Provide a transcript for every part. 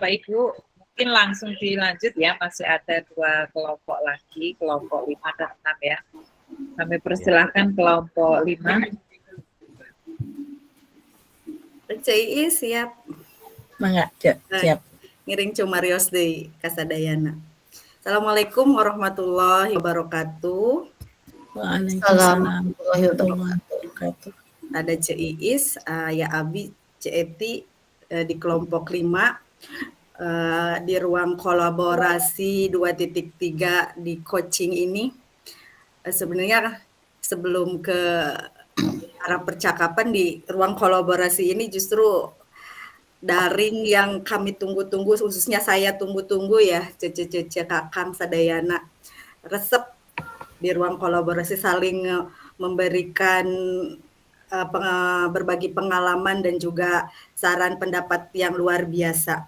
Bapak Ibu, mungkin langsung dilanjut ya, masih ada 2 kelompok lagi, kelompok 5 dan 6 ya. Kami persilahkan kelompok 5. CI siap. Mangga, siap. Ngiring Cumarios deui kasadayana. Assalamualaikum warahmatullahi wabarakatuh. Waalaikumsalam warahmatullahi wabarakatuh. Ada Iis, ya Abi, Eti di kelompok 5 di ruang kolaborasi 2.3 di coaching ini. Sebenarnya sebelum ke arah percakapan di ruang kolaborasi ini justru daring yang kami tunggu-tunggu, khususnya saya tunggu-tunggu ya, Cece Kakang Sadayana. Resep di ruang kolaborasi saling memberikan berbagi pengalaman dan juga saran pendapat yang luar biasa.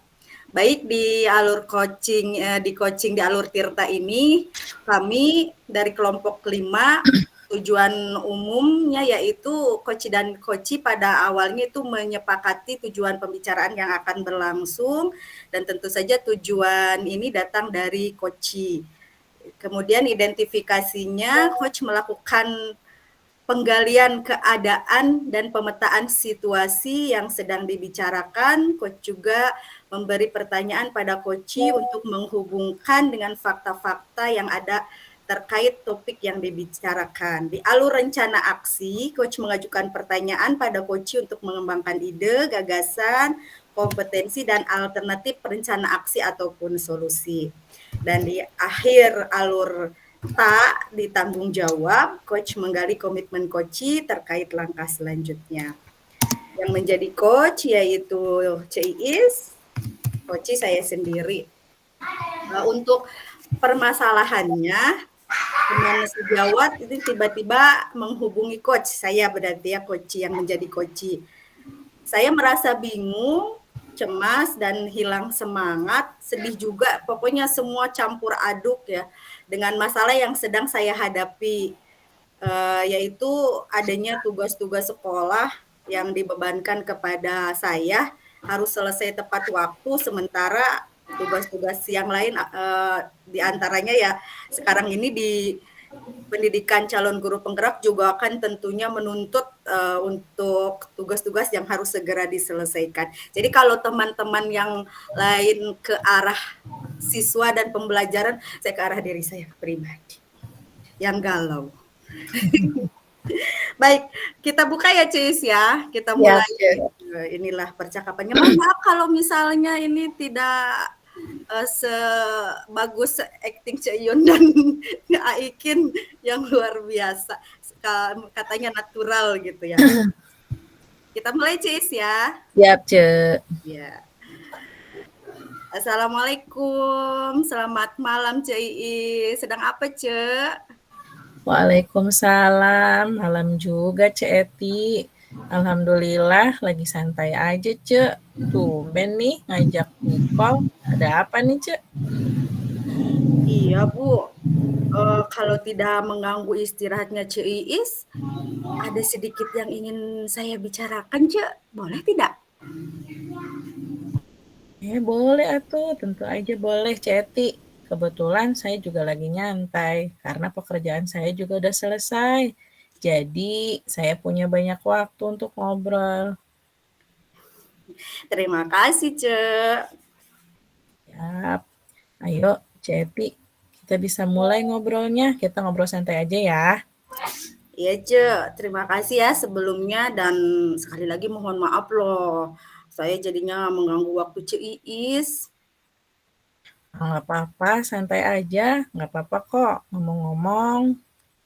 Baik di alur coaching di alur Tirta ini, kami dari kelompok 5 tujuan umumnya yaitu coach dan coachee pada awalnya itu menyepakati tujuan pembicaraan yang akan berlangsung, dan tentu saja tujuan ini datang dari coachee. Kemudian identifikasinya, coach melakukan penggalian keadaan dan pemetaan situasi yang sedang dibicarakan. Coach juga memberi pertanyaan pada coachee untuk menghubungkan dengan fakta-fakta yang ada terkait topik yang dibicarakan. Di alur rencana aksi, coach mengajukan pertanyaan pada coachee untuk mengembangkan ide, gagasan, kompetensi, dan alternatif rencana aksi ataupun solusi. Dan di akhir alur tak ditanggung jawab, coach menggali komitmen coachee terkait langkah selanjutnya. Yang menjadi coach yaitu Iis, coachee saya sendiri. Untuk permasalahannya, teman sejawat itu tiba-tiba menghubungi coach saya, berarti ya coachee yang menjadi coachee. Saya merasa bingung, cemas, dan hilang semangat, sedih juga, pokoknya semua campur aduk ya dengan masalah yang sedang saya hadapi, yaitu adanya tugas-tugas sekolah yang dibebankan kepada saya harus selesai tepat waktu, sementara tugas-tugas yang lain diantaranya ya sekarang ini di pendidikan calon guru penggerak juga akan tentunya menuntut untuk tugas-tugas yang harus segera diselesaikan. Jadi kalau teman-teman yang lain ke arah siswa dan pembelajaran, saya ke arah diri saya pribadi yang galau. Baik, kita buka ya Cis ya, kita mulai. Inilah percakapannya. Mohon maaf kalau misalnya ini tidak sebagus acting Ceyun dan Aikin yang luar biasa, katanya natural gitu ya. Kita mulai Cis ya. Siap, Ce. Ya. Assalamualaikum, selamat malam Cei. Sedang apa Ce? Waalaikumsalam, malam juga Ce Eti. Alhamdulillah lagi santai aja Ce. Tumben nih ngajak call. Ada apa nih Ce? Iya Bu, kalau tidak mengganggu istirahatnya Iis, ada sedikit yang ingin saya bicarakan Ce, boleh tidak? Boleh atuh, tentu aja boleh Ce Eti. Kebetulan saya juga lagi nyantai karena pekerjaan saya juga udah selesai. Jadi saya punya banyak waktu untuk ngobrol. Terima kasih Ce. Siap. Ayo Ce Eti, kita bisa mulai ngobrolnya. Kita ngobrol santai aja ya. Iya Ce, terima kasih ya sebelumnya, dan sekali lagi mohon maaf loh, saya jadinya mengganggu waktu Iis. Nggak apa-apa, santai aja. Nggak apa-apa kok. Ngomong-ngomong,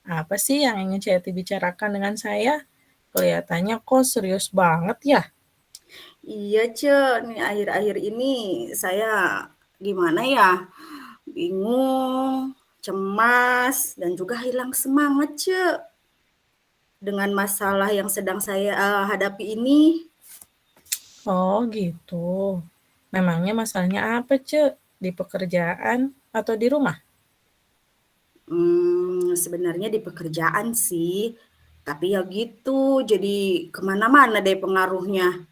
apa sih yang ingin Ce Eti bicarakan dengan saya? Kelihatannya kok serius banget ya? Iya Ce, nih akhir-akhir ini saya gimana ya, bingung, cemas, dan juga hilang semangat Ce dengan masalah yang sedang saya hadapi ini. Oh gitu. Memangnya masalahnya apa Ce? Di pekerjaan atau di rumah? Sebenarnya di pekerjaan sih, tapi ya gitu, jadi kemana-mana deh pengaruhnya.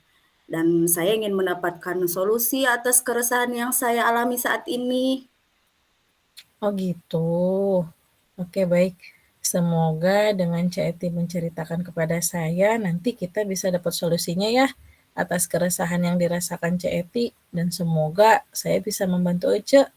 dan saya ingin mendapatkan solusi atas keresahan yang saya alami saat ini. Oh gitu. Oke baik. Semoga dengan Eti menceritakan kepada saya, nanti kita bisa dapat solusinya ya atas keresahan yang dirasakan Eti, dan semoga saya bisa membantu Ece.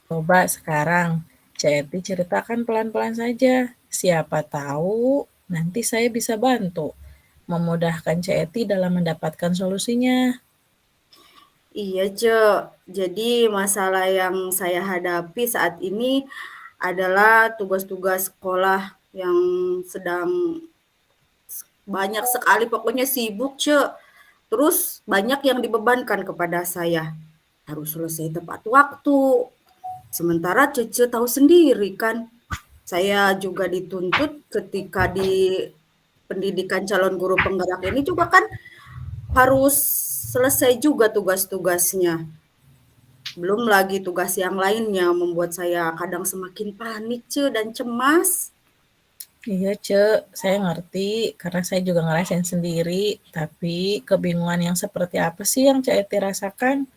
Coba sekarang Eti ceritakan pelan-pelan saja. Siapa tahu nanti saya bisa bantu memudahkan Eti dalam mendapatkan solusinya. Iya, Cek. Jadi masalah yang saya hadapi saat ini adalah tugas-tugas sekolah yang sedang banyak sekali, pokoknya sibuk, Cek. Terus banyak yang dibebankan kepada saya. Harus selesai tepat waktu. Sementara Cece tahu sendiri kan, saya juga dituntut ketika di pendidikan calon guru penggerak ini juga kan harus selesai juga tugas-tugasnya. Belum lagi tugas yang lainnya membuat saya kadang semakin panik, dan cemas. Iya, Cek, saya ngerti karena saya juga ngerasain sendiri, tapi kebingungan yang seperti apa sih yang Cek Eti rasakan?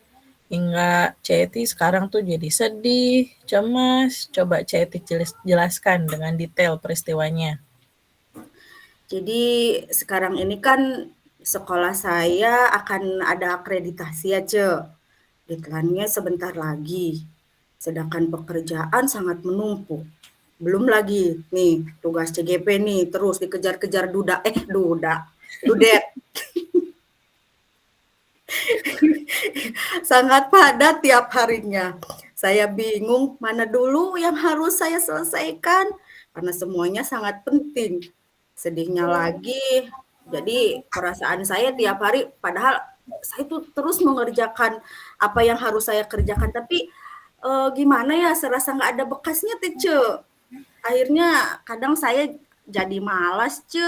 Hingga Cek Eti sekarang tuh jadi sedih, cemas. Coba Cek Eti jelaskan dengan detail peristiwanya. Jadi sekarang ini kan sekolah saya akan ada akreditasi ya, Ce. Deadline-nya sebentar lagi. Sedangkan pekerjaan sangat menumpuk. Belum lagi nih tugas CGP nih terus dikejar-kejar dudet. Sangat padat tiap harinya. Saya bingung mana dulu yang harus saya selesaikan karena semuanya sangat penting. Sedihnya lagi, jadi perasaan saya tiap hari padahal saya tuh terus mengerjakan apa yang harus saya kerjakan, tapi gimana ya, serasa nggak ada bekasnya teh, Ce. Akhirnya kadang saya jadi malas, Ce.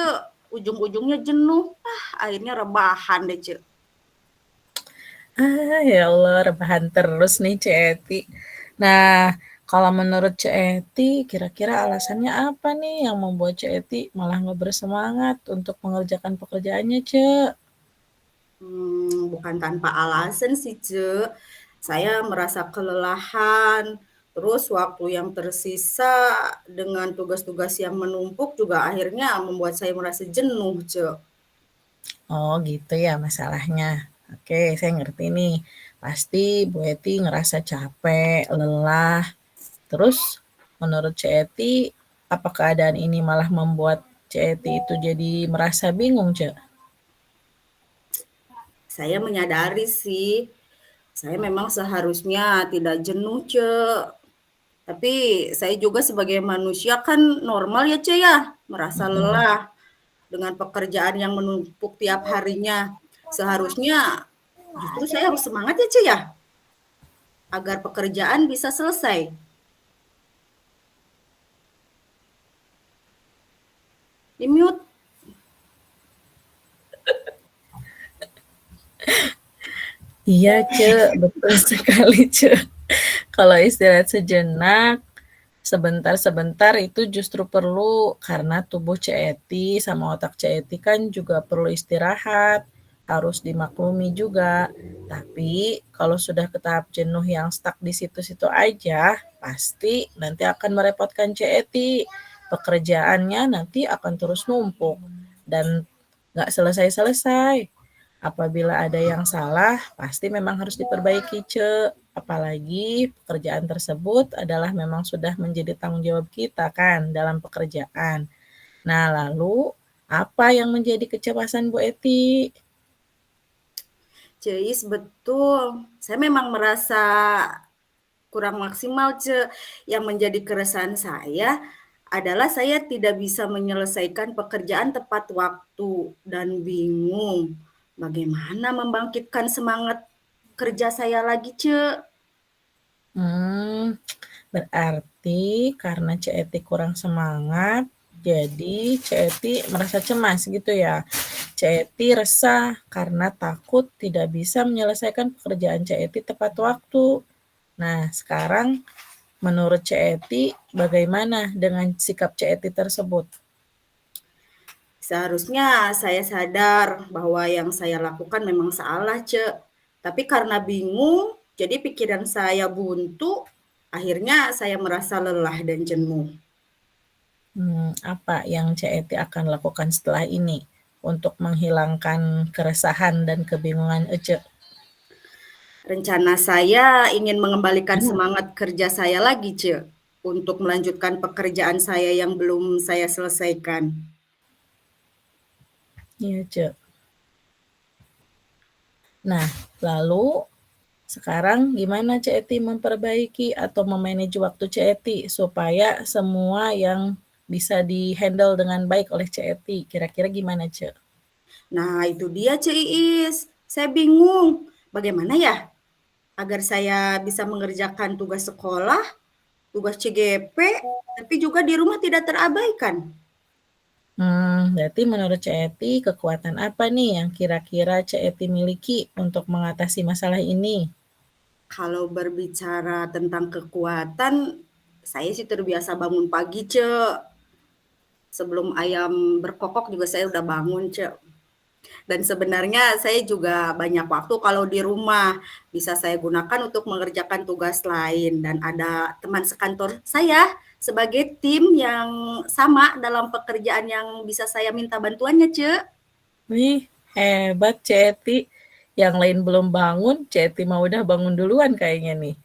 Ujung-ujungnya jenuh, akhirnya rebahan deh, Ce. Ya Allah, rebahan terus nih Cek Eti. Nah, kalau menurut Cek Eti, kira-kira alasannya apa nih yang membuat Cek Eti malah nggak bersemangat untuk mengerjakan pekerjaannya, Cek? Bukan tanpa alasan sih, Ce. Saya merasa kelelahan, terus waktu yang tersisa dengan tugas-tugas yang menumpuk juga akhirnya membuat saya merasa jenuh, Ce. Oh gitu ya masalahnya. Oke, saya ngerti nih. Pasti Bu Eti ngerasa capek, lelah. Terus menurut Cek Eti, apa keadaan ini malah membuat Cek Eti itu jadi merasa bingung, Cek? Saya menyadari sih, saya memang seharusnya tidak jenuh, Ce. Tapi saya juga sebagai manusia kan normal ya, Ce, ya, merasa Mm-mm. lelah dengan pekerjaan yang menumpuk tiap harinya. Seharusnya justru saya harus semangat ya, Ce, ya, agar pekerjaan bisa selesai. Di-mute. Iya, Cek, betul sekali, Cek. Kalau istirahat sejenak, sebentar-sebentar itu justru perlu karena tubuh Eti sama otak Eti kan juga perlu istirahat, harus dimaklumi juga. Tapi kalau sudah ke tahap jenuh yang stuck di situ-situ aja, pasti nanti akan merepotkan Eti. Pekerjaannya nanti akan terus numpuk dan nggak selesai-selesai. Apabila ada yang salah, pasti memang harus diperbaiki, Ce. Apalagi pekerjaan tersebut adalah memang sudah menjadi tanggung jawab kita kan dalam pekerjaan. Nah, lalu apa yang menjadi kecemasan Bu Eti? Ceis, betul. Saya memang merasa kurang maksimal, Ce. Yang menjadi keresahan saya adalah saya tidak bisa menyelesaikan pekerjaan tepat waktu dan bingung bagaimana membangkitkan semangat kerja saya lagi, Ce. Berarti karena Eti kurang semangat, jadi Eti merasa cemas gitu ya. Eti resah karena takut tidak bisa menyelesaikan pekerjaan Eti tepat waktu. Nah, sekarang menurut Eti bagaimana dengan sikap Eti tersebut? Seharusnya saya sadar bahwa yang saya lakukan memang salah, Cek. Tapi karena bingung, jadi pikiran saya buntu, akhirnya saya merasa lelah dan jenuh. Apa yang Cak Eti akan lakukan setelah ini untuk menghilangkan keresahan dan kebingungan Ece? Rencana saya ingin mengembalikan semangat kerja saya lagi, Cek, untuk melanjutkan pekerjaan saya yang belum saya selesaikan. Iya, Cek. Nah, lalu sekarang gimana Cak Eti memperbaiki atau memanage waktu Cak Eti supaya semua yang bisa di-handle dengan baik oleh Cak Eti? Kira-kira gimana, Cek? Nah, itu dia, Cek Iis. Saya bingung, bagaimana ya agar saya bisa mengerjakan tugas sekolah, tugas CGP, tapi juga di rumah tidak terabaikan. Berarti menurut Cak Eti kekuatan apa nih yang kira-kira Cak Eti miliki untuk mengatasi masalah ini? Kalau berbicara tentang kekuatan, saya sih terbiasa bangun pagi, Cek. Sebelum ayam berkokok juga saya udah bangun, Cek. Dan sebenarnya saya juga banyak waktu kalau di rumah. Bisa saya gunakan untuk mengerjakan tugas lain. Dan ada teman sekantor saya sebagai tim yang sama dalam pekerjaan yang bisa saya minta bantuannya, Cek. Wih, hebat Cak Eti. Yang lain belum bangun, Cak Eti mah udah bangun duluan kayaknya nih.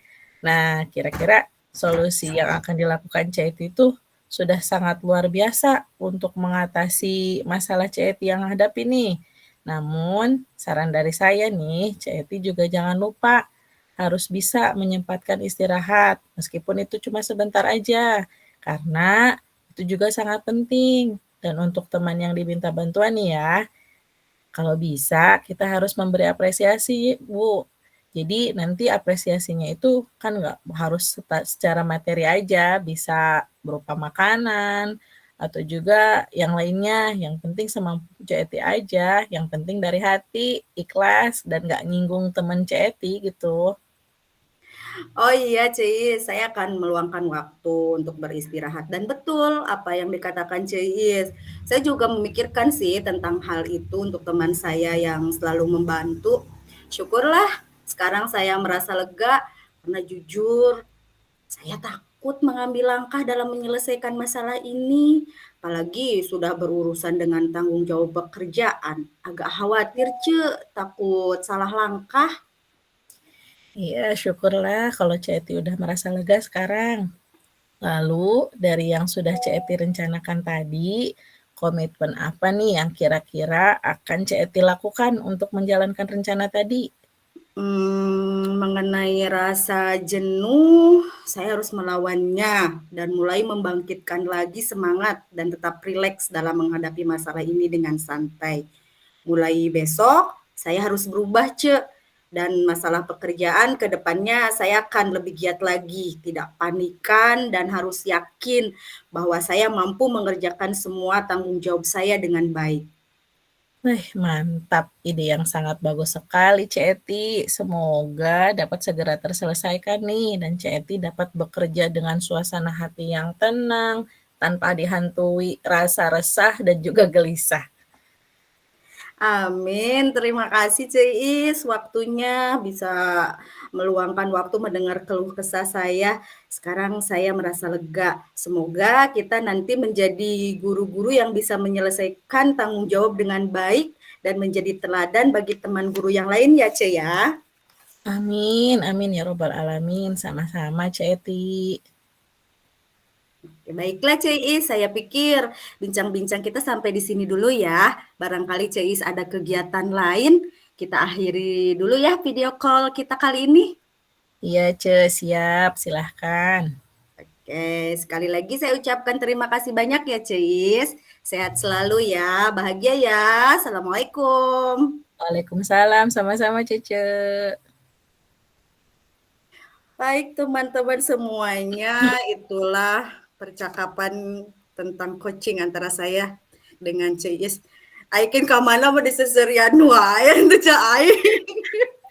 Nah, kira-kira solusi yang akan dilakukan Cak Eti itu sudah sangat luar biasa untuk mengatasi masalah Cak Eti yang hadapi nih. Namun, saran dari saya nih, Cak Eti juga jangan lupa harus bisa menyempatkan istirahat, meskipun itu cuma sebentar aja, karena itu juga sangat penting. Dan untuk teman yang diminta bantuan nih ya, kalau bisa kita harus memberi apresiasi, Bu. Jadi nanti apresiasinya itu kan nggak harus secara materi aja, bisa berupa makanan atau juga yang lainnya. Yang penting semampu Cak Eti aja, yang penting dari hati, ikhlas, dan nggak nyinggung temen Cak Eti gitu. Oh iya, Ceis, saya akan meluangkan waktu untuk beristirahat. Dan betul apa yang dikatakan Ceis. Saya juga memikirkan sih tentang hal itu untuk teman saya yang selalu membantu. Syukurlah sekarang saya merasa lega karena jujur saya takut mengambil langkah dalam menyelesaikan masalah ini. Apalagi sudah berurusan dengan tanggung jawab pekerjaan. Agak khawatir, takut salah langkah. Iya, syukurlah kalau Cak Eti udah merasa lega sekarang. Lalu dari yang sudah Cak Eti rencanakan tadi, komitmen apa nih yang kira-kira akan Cak Eti lakukan untuk menjalankan rencana tadi? Mengenai rasa jenuh, saya harus melawannya dan mulai membangkitkan lagi semangat dan tetap rileks dalam menghadapi masalah ini dengan santai. Mulai besok, saya harus berubah, Cek. Dan masalah pekerjaan ke depannya saya akan lebih giat lagi, tidak panikan dan harus yakin bahwa saya mampu mengerjakan semua tanggung jawab saya dengan baik. Mantap, ide yang sangat bagus sekali Cak Eti. Semoga dapat segera terselesaikan nih dan Cak Eti dapat bekerja dengan suasana hati yang tenang, tanpa dihantui rasa resah dan juga gelisah. Amin. Terima kasih Ceis waktunya bisa meluangkan waktu mendengar keluh kesah saya. Sekarang saya merasa lega. Semoga kita nanti menjadi guru-guru yang bisa menyelesaikan tanggung jawab dengan baik dan menjadi teladan bagi teman guru yang lain ya, Ce ya. Amin, amin ya robbal alamin. Sama-sama Cak Eti. Baiklah Ceis, saya pikir bincang-bincang kita sampai di sini dulu ya. Barangkali Ceis ada kegiatan lain, kita akhiri dulu ya video call kita kali ini. Iya Ce, siap, silahkan. Oke, sekali lagi saya ucapkan terima kasih banyak ya Ceis. Sehat selalu ya, bahagia ya. Assalamualaikum. Waalaikumsalam, sama-sama Cece. Baik teman-teman semuanya, itulah percakapan tentang coaching antara saya dengan Ceis. Aikin kamana mau diseserian wae untuk Cai.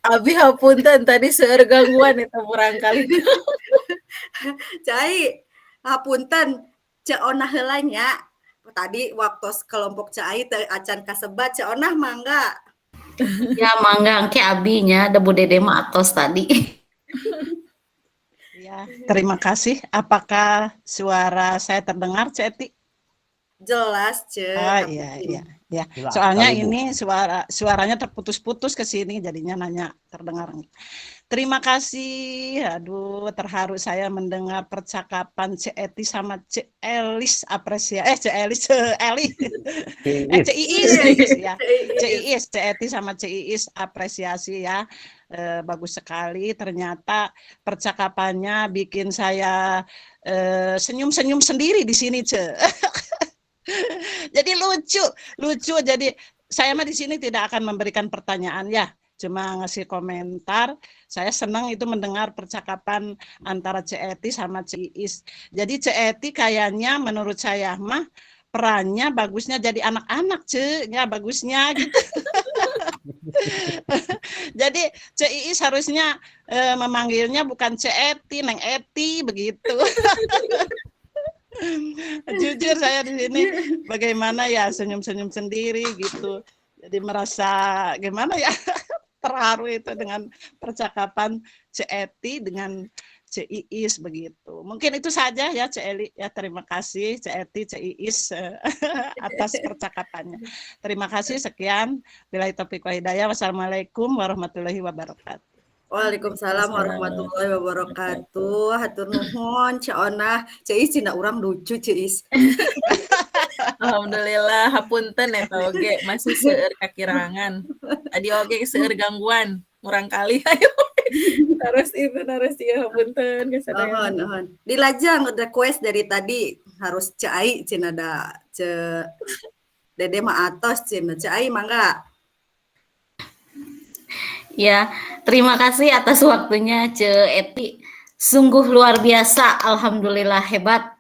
Abi hapunten tadi seueur gangguan eta barangkali. Cai, hapunten cek onah heula nya. tadi waktu kelompok cai acan kasebat Onah mangga. Ya mangga ke abinya debu dede mah atos tadi. Ya, terima kasih. Apakah suara saya terdengar, Ceti? Jelas, Ce. Ah, iya, iya, ya. Jelas Soalnya sekali, Bu. ini suaranya terputus-putus ke sini, jadinya nanya terdengar. Terima kasih. Aduh, terharu saya mendengar percakapan Cek Eti sama Cek Elis Cek Elis, Cek Eli. Cek Iis ya. Cek Iis, Cek Eti sama Cek Iis apresiasi ya. Bagus sekali. Ternyata percakapannya bikin saya senyum-senyum sendiri di sini, Cek. Jadi lucu. Jadi saya mah di sini tidak akan memberikan pertanyaan ya, cuma ngasih komentar. Saya senang itu mendengar percakapan antara Cek Eti sama Cek Iis. Jadi Cek Eti kayaknya menurut saya mah perannya bagusnya jadi anak-anak, Cek, ya bagusnya gitu. Jadi Cek Iis harusnya memanggilnya bukan Cek Eti, Neng Eti begitu. Jujur saya di sini bagaimana ya senyum-senyum sendiri gitu. Jadi merasa gimana ya terharu itu dengan percakapan Cek Eti dengan Cek Iis begitu. Mungkin itu saja ya Cek Eli ya, terima kasih Cek Eti, Cek Iis atas percakapannya. Terima kasih, sekian. Billahi taufiq wal hidayah. Wassalamualaikum warahmatullahi wabarakatuh. Waalaikumsalam warahmatullahi wabarakatuh. Hatur nuhun Cek Onah. Cek Is cina urang lucu Cek Is. Alhamdulillah, hapunten eta oge masih seueur kakirangan. Tadi oge seueur gangguan, murang kali ayo. Terus itu narasi hapunten Nuhun, nuhun. Dilajang request dari tadi harus Cek Ai cina da Cek Dede mah atos cina. Cek Ai mangga. Ya, terima kasih atas waktunya Cek Eti. Sungguh luar biasa, alhamdulillah hebat.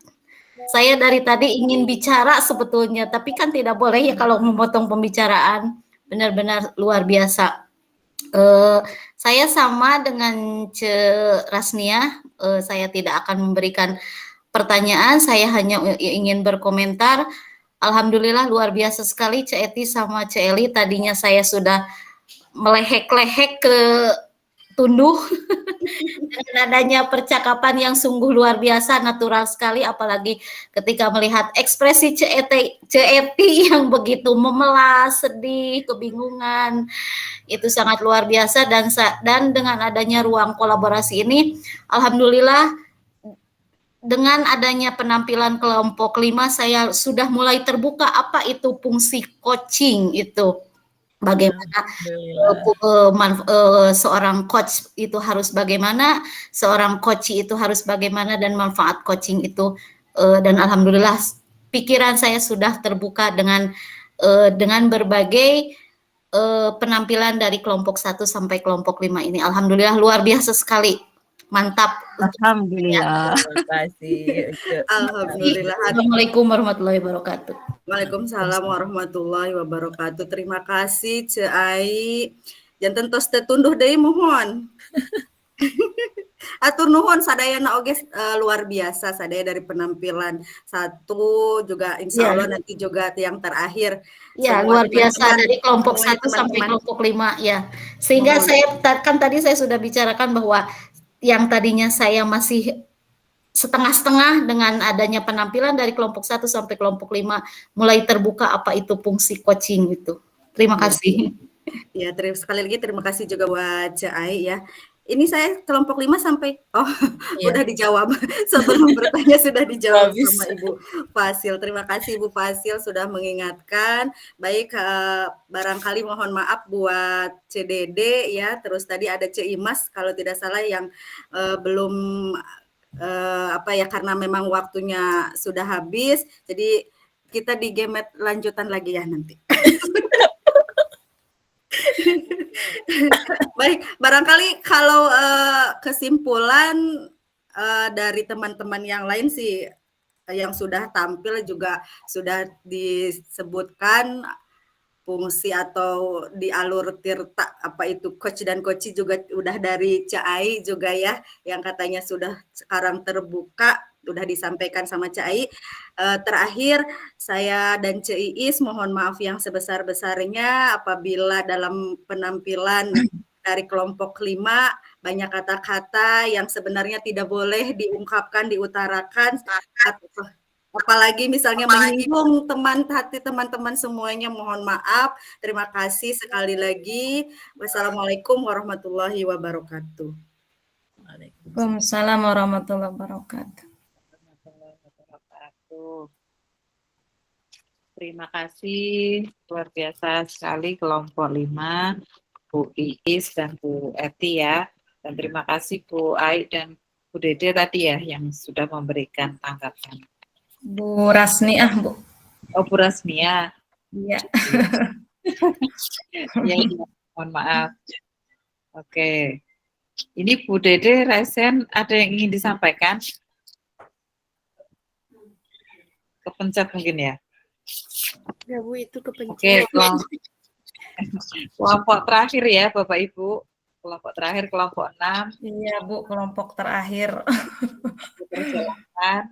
Saya dari tadi ingin bicara sebetulnya, tapi kan tidak boleh ya kalau memotong pembicaraan. Benar-benar luar biasa. Saya sama dengan Cek Rasnia, saya tidak akan memberikan pertanyaan, saya hanya ingin berkomentar. Alhamdulillah luar biasa sekali Cek Eti sama Cek Eli. Tadinya saya sudah melehek-lehek ke tunduh dengan adanya percakapan yang sungguh luar biasa, natural sekali, apalagi ketika melihat ekspresi Cek Eti yang begitu memelas, sedih, kebingungan, itu sangat luar biasa. Dan dengan adanya ruang kolaborasi ini, alhamdulillah dengan adanya penampilan kelompok 5 saya sudah mulai terbuka apa itu fungsi coaching itu. Bagaimana seorang coach itu harus bagaimana, seorang coach itu harus bagaimana, dan manfaat coaching itu, dan alhamdulillah pikiran saya sudah terbuka dengan berbagai penampilan dari kelompok 1 sampai kelompok 5 ini. Alhamdulillah luar biasa sekali. Mantap. Alhamdulillah. Terima kasih. Alhamdulillah. Assalamualaikum warahmatullahi wabarakatuh. Waalaikumsalam warahmatullahi wabarakatuh. Terima kasih Cek Ai. Janten tos tetunduh deui mohon. Atur nuhun sadayana oge luar biasa, sadaya dari penampilan 1 juga insya Allah nanti juga yang terakhir. Ya, luar biasa dari kelompok 1 sampai kelompok 5 ya. Sehingga saya kan tadi saya sudah bicarakan bahwa yang tadinya saya masih setengah-setengah, dengan adanya penampilan dari kelompok 1 sampai kelompok 5 mulai terbuka apa itu fungsi coaching itu. Terima kasih. Ya, sekali lagi terima kasih juga buat Cek Ai ya. Ini saya kelompok 5 sampai udah dijawab. Sebelum bertanya sudah dijawab sama Ibu Fasil. Terima kasih Ibu Fasil sudah mengingatkan. Baik, barangkali mohon maaf buat CDD ya. Terus tadi ada Cek Imas kalau tidak salah yang belum karena memang waktunya sudah habis. Jadi kita di Gemet lanjutan lagi ya nanti. Baik, barangkali kalau kesimpulan dari teman-teman yang lain sih yang sudah tampil juga sudah disebutkan fungsi atau di alur tirta apa itu coach dan coach juga udah dari Cek Ai juga ya yang katanya sudah sekarang terbuka udah disampaikan sama Cak Ai. Terakhir, saya dan Cak Iis mohon maaf yang sebesar-besarnya apabila dalam penampilan dari kelompok 5 banyak kata-kata yang sebenarnya tidak boleh diungkapkan, diutarakan, apalagi misalnya menyinggung hati teman-teman semuanya, mohon maaf. Terima kasih sekali lagi. Wassalamualaikum warahmatullahi wabarakatuh. Waalaikumsalam warahmatullahi wabarakatuh. Warahmatullahi wabarakatuh. Terima kasih luar biasa sekali kelompok 5, Bu Iis dan Bu Eti ya. Dan terima kasih Bu Ai dan Bu Dede tadi ya yang sudah memberikan tanggapan. Bu Rasni Bu. Oh, Bu Rasmia. Iya. Ya, mohon maaf. Oke. Ini Bu Dede, Resen, ada yang ingin disampaikan? Kepencet mungkin ya? Ya Bu, itu kepencet. Oke, kelompok terakhir ya Bapak Ibu. Kelompok terakhir, kelompok 6. Iya Bu, kelompok terakhir. Persilakan.